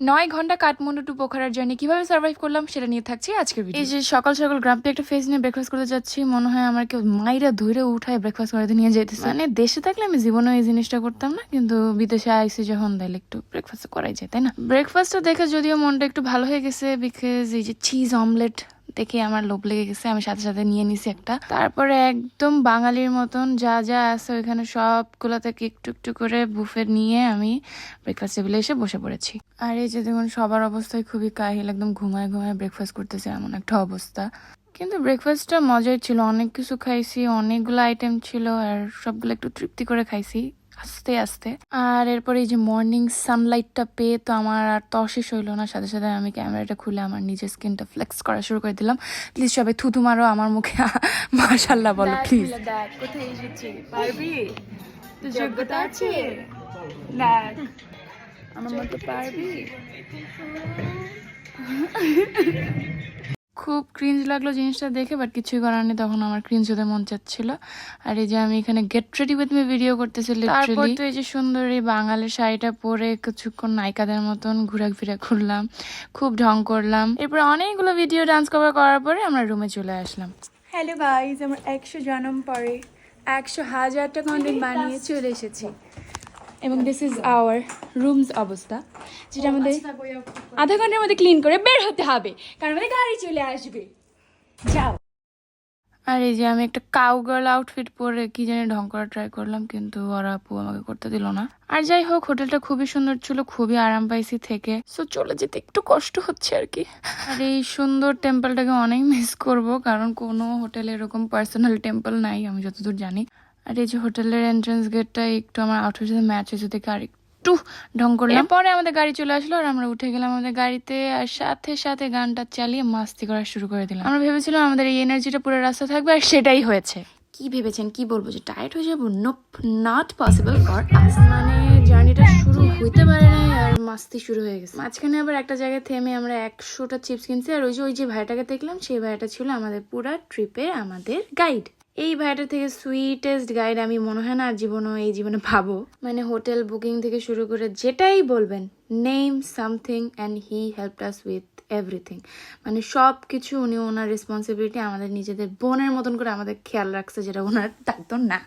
9 ঘন্টা Kathmandu two পোখরার journey কিভাবে survive করলাম সেটা নিয়ে থাকছি আজকের ভিডিও। এই যে সকাল সকাল গ্রাম্পি একটা ফেস নিয়ে ব্রেকফাস্ট করতে যাচ্ছি, মনে হয় আমার কেউ মাইরা ধরে উঠায় ব্রেকফাস্ট করতে নিয়ে যেতেছে। মানে দেশে থাকলে আমি জীবনেও এই জিনিসটা করতাম না, কিন্তু বিদেশে আইসি যখন তাহলে একটু ব্রেকফাস্ট করাই যায়, তাই না? ব্রেকফাস্টটা দেখে যদিও মনটা একটু ভালো হয়ে গেছে, বিকজ এই যে চিজ অমলেট দেখে আমার লোভ লেগে গেছে। আমি সাথে সাথে নিয়ে নিছি একটা, তারপরে একদম বাঙালির মতন যা যা আছে ওইখানে সবগুলা থেকে একটু একটু করে বুফে নিয়ে আমি ব্রেকফাস্ট টেবিলে এসে বসে পড়েছি। আর এই যে দেখুন সবার অবস্থায় খুবই কাহিল, একদম ঘুমায় ঘুমায় ব্রেকফাস্ট করতেছে এমন একটা অবস্থা। কিন্তু ব্রেকফাস্টটা মজাই ছিল, অনেক কিছু খাইছি, অনেকগুলো আইটেম ছিল আর সবগুলো একটু তৃপ্তি করে খাইছি আস্তে আস্তে। আর এরপরে এই যে মর্নিং সানলাইটটা পেয়ে তো আমার আর তশেষ হইলো না, সাথে সাথে আমি ক্যামেরাটা খুলে আমার নিজের স্কিনটা ফ্লেক্স করা শুরু করে দিলাম। প্লিজ সবাই থুতু মারো আমার মুখে, মাশাআল্লাহ বলো প্লিজ। কোথায় এসেছি, পারবি? তো যোগ্যতা আছে, দেখ আমার মতো পারবি? খুব ক্রিঞ্জ লাগলো জিনিসটা দেখে, বাট কিছুই করার নেই, তখন আমার ক্রিঞ্জ হতে মন চাচ্ছিল। আর এই যে আমি এখানে get ready with me video করতেছি লিটারালি। তো এই যে সুন্দর এই বাঙালির শাড়িটা পরে কিছুক্ষণ নায়িকাদের মতন ঘোরাফেরা করলাম, খুব ঢং করলাম। এরপর অনেকগুলো ভিডিও ডান্স কভার করার পরে আমরা রুমে চলে আসলাম। হ্যালো গাইজ, আমার 100 জন্ম পরে 100,000টা কন্টেন্ট বানিয়ে চলে এসেছি, এবং দিস ইজ আওয়ার রুমস অবস্থা, যেটা আমাদের আধা ঘন্টার মধ্যে ক্লিন করে বের হতে হবে, কারণ আমাদের গাড়ি চলে আসবে। যাও। আর এই যে আমি একটা কাউ গার্ল আউটফিট পরে কি জানি ঢং করা ট্রাই করলাম, কিন্তু ওরা আপু আমাকে করতে দিল না। আর যাই হোক, হোটেলটা খুবই সুন্দর ছিল, খুবই আরাম পাইছি থেকে, সো চলে যেতে একটু কষ্ট হচ্ছে আর কি। আর এই সুন্দর টেম্পলটাকে অনেক মিস করব, কারণ কোনো হোটেলে এরকম পার্সোনাল টেম্পল নাই আমি যতদূর জানি। আর এই যে হোটেলের এন্ট্রান্স গেটটা একটু আমার আউটফিটের সাথে ম্যাচ হয়েছে দেখে আর একটু ঢং করলাম। পরে আমাদের গাড়ি চলে আসলো আর আমরা উঠে গেলাম আমাদের গাড়িতে, আর সাথে সাথে গানটা চালিয়ে মাস্তি করা শুরু করে দিলাম। আমরা ভেবেছিলাম আমাদের এই এনার্জিটা পুরো রাস্তা থাকবে, আর সেটাই হয়েছে। কি ভেবেছেন, কি বলবো, যে টায়ার্ড হয়ে যাবো? Nope, not possible for us. মানে জার্নিটা শুরু হইতে পারে নাই আর মাস্তি শুরু হয়ে গেছে। মাঝখানে আবার একটা জায়গায় থেমে আমরা 100টা চিপস কিনছি, আর ওই যে ভাইটাকে দেখলাম, সেই ভাইটা ছিল আমাদের পুরা ট্রিপে আমাদের গাইড। এই ভাইটার থেকে সুইটেস্ট গাইড আমি মনে হয় না আর এই জীবনে ভাবো। মানে হোটেল বুকিং থেকে শুরু করে যেটাই বলবেন, name something and he helped us with everything. মানে সব কিছু উনি ওনার রেসপন্সিবিলিটি আমাদের নিজেদের বোনের মতন করে আমাদের খেয়াল রাখছে, যেটা ওনার দায়িত্ব না।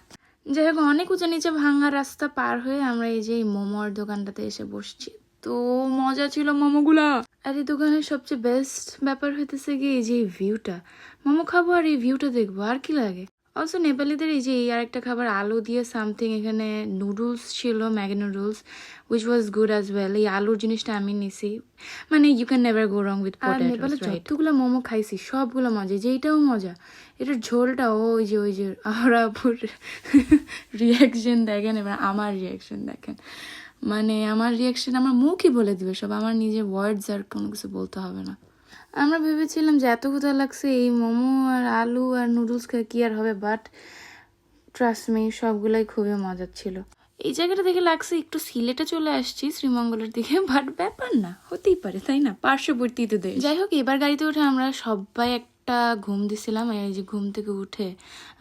যাই হোক, অনেক উঁচা নিচে ভাঙা রাস্তা পার হয়ে আমরা এই যে মোমোর দোকানটাতে এসে বসছি। তো মজা ছিল মোমোগুলা। আর এই দোকানের সবচেয়ে বেস্ট ব্যাপার হইতেছে কি, এই যে ভিউটা, মোমো খাবো আর এই ভিউটা দেখবো, আর কি লাগে। অলসো নেপালিদের এই যে আর একটা খাবার আলু দিয়ে সামথিং, এখানে নুডলস ছিল, Maggi noodles, which was good as well. এই আলুর জিনিসটা আমি নিছি, মানে you can never go wrong with potatoes. নেপালে যতগুলো মোমো খাইছি সবগুলো মজা, যেইটাও মজা। এটার ঝোলটা ওই যে আহরাপুর রিয়াকশন দেখেন, এবার আমার রিয়াকশন দেখেন। মানে আমার রিয়াকশন আমার মুখই বলে দিবে সব, আমার নিজের ওয়ার্ডস আর কোনো কিছু বলতে হবে না। আমরা ভেবেছিলাম যে এত ক্ষুধা লাগছে এই মোমো আর আলু আর নুডলস খেয়ে কি আর হবে, বাট ট্রাস্ট মি সবগুলাই খুবই মজার ছিল। এই জায়গাটা দেখে লাগছে একটু সিলেটে চলে আসছি, শ্রীমঙ্গলের দিকে, বাট ব্যাপার না, হতেই পারে তাই না, পার্শ্ববর্তী তো দেশ। যাই হোক, এবার গাড়িতে উঠে আমরা সবাই একটা ঘুম দিছিলাম। এই যে ঘুম থেকে উঠে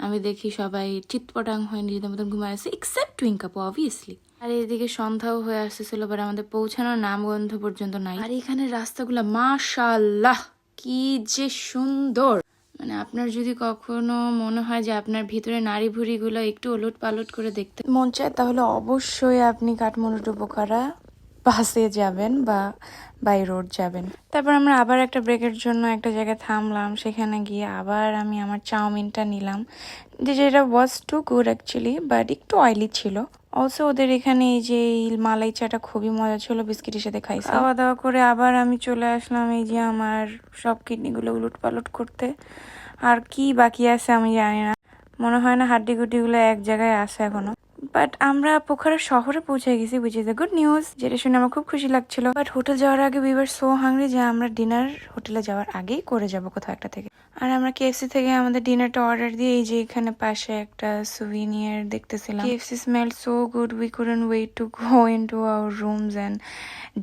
আমি দেখি সবাই চিৎপটাং হয়ে নিজেদের মতন ঘুমায় আছে, এক্সেপ্ট টুইঙ্কাপু অবভিয়াসলি। আর এদিকে সন্ধ্যাও হয়ে আসতেছিল, বাট আমাদের পৌঁছানোর নামগন্ধ পর্যন্ত নাই। আর এখানে রাস্তাগুলা মাশাআল্লাহ কি যে সুন্দর। মানে আপনার যদি কখনো মনে হয় যে আপনার ভিতরে নারী ভুড়িগুলো একটু ওলট পালট করে দেখতে মন চায়, তাহলে অবশ্যই আপনি কাঠমান্ডু টু পোখরা বাসে যাবেন বা বাই রোড যাবেন। তারপর আমরা আবার একটা ব্রেকের জন্য একটা জায়গায় থামলাম, সেখানে গিয়ে আবার আমি আমার চাউমিনটা নিলাম, যেটা ওয়াজ টু গুড অ্যাকচুয়ালি, বাট একটু অয়েলি ছিল। অলসো ওদের এখানে এই যে মালাই চাটা খুবই মজা ছিল, বিস্কিটের সাথে খাইছি। খাওয়া দাওয়া করে আবার আমি চলে আসলাম এই যে আমার সব কিডনিগুলো উলট পালট করতে। আর কি বাকি আছে আমি জানি না, মনে হয় না হাড্ডি গুড্ডিগুলো এক জায়গায় আছে এখনো। বাট আমরা পোখরা শহরে পৌঁছে গেছি, which is a good news, যেটা শুনে আমার খুব খুশি লাগছিল। বাট হোটেল যাওয়ার আগে উই ওয়ার সো হাংরি যে আমরা ডিনার হোটেলে যাওয়ার আগেই করে যাব কোথাও একটা থেকে। আর আমরা কেএফসি থেকে আমাদের ডিনারটা অর্ডার দিয়ে এই যে এখানে পাশে একটা সুভিনিয়ার দেখতেছিলাম। KFC smelled so good, we couldn't wait to go into our rooms and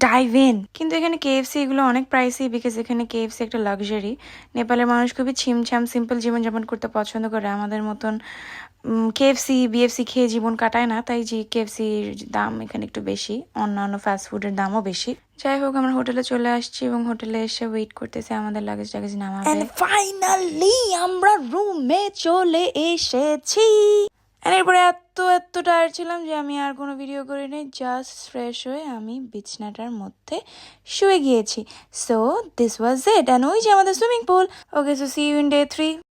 dive in. কিন্তু এখানে কেএফসি এগুলো অনেক প্রাইসি, বিকজ এখানে কেএফসি একটা লাক্সারি। নেপালের মানুষ খুবই ছিমছাম সিম্পল জীবনযাপন করতে পছন্দ করে, আমাদের মতন কেএফসি বিএফসি খেয়ে জীবন কাটায় না, তাই যে কেএফসির দাম এখানে একটু বেশি, অন্যান্য ফাস্ট ফুডের দামও বেশি। যাই হোক আমরা হোটেলে চলে আসছি এবং হোটেলে এসে ওয়েট করতেছে আমাদের লাগেজ নামাবে। ফাইনালি আমরা রুমে চলে এসেছি। এরপরে এত টায়ার্ড ছিলাম যে আমি আর কোনো ভিডিও করিনি, জাস্ট ফ্রেশ হয়ে আমি বিছনাটার মধ্যে শুয়ে গিয়েছি। So this was it, and ওই যে আমাদের swimming pool. Okay, so see you in day 3।